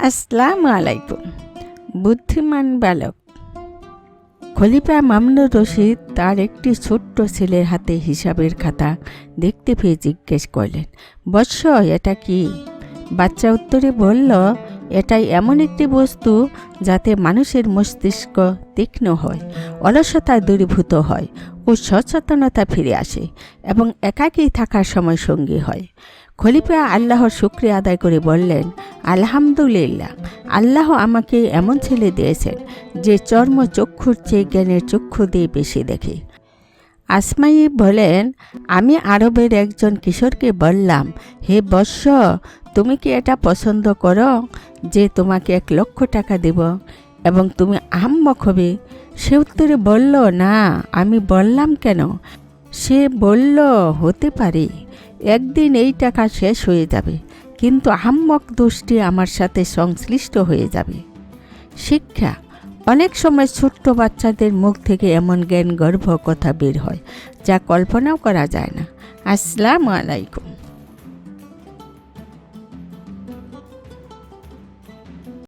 আসসালামু আলাইকুম। বুদ্ধিমান বালক। খলিফা মামুনুর রশিদ তার একটি ছোট্ট ছেলের হাতে হিসাবের খাতা দেখতে পেয়ে জিজ্ঞেস করলেন, বৎস, এটা কি? বাচ্চা উত্তরে বলল, এটাই এমন একটি বস্তু যাতে মানুষের মস্তিষ্ক তীক্ষ্ণ হয়, অলসতা দূরীভূত হয় ও সচেতনতা ফিরে আসে এবং একাকী থাকার সময় সঙ্গী হয়। খলিফা আল্লাহর শুকরিয়া আদায় করে বললেন, আলহামদুলিল্লাহ, আল্লাহ আমাকে এমন ছেলে দিয়েছেন যে চর্মচক্ষুর চেয়ে জ্ঞানের চক্ষু দিয়ে বেশি দেখে। আসমাই বলেন, আমি আরবের একজন কিশোরকে বললাম, হে বৎস, তুমি কি এটা পছন্দ করো যে তোমাকে 1,00,000 টাকা দেব এবং তুমি আহাম্মক হবে? সে উত্তরে বলল, না। আমি বললাম, কেন? সে বলল, হতে পারে একদিন এই টাকা শেষ হয়ে যাবে, কিন্তু আহাম্মক দোষটি আমার সাথে সংশ্লিষ্ট হয়ে যাবে। শিক্ষা। অনেক সময় ছোট্ট বাচ্চাদের মুখ থেকে এমন জ্ঞানগর্ভ কথা বের হয় যা কল্পনাও করা যায় না। আসসালামু আলাইকুম।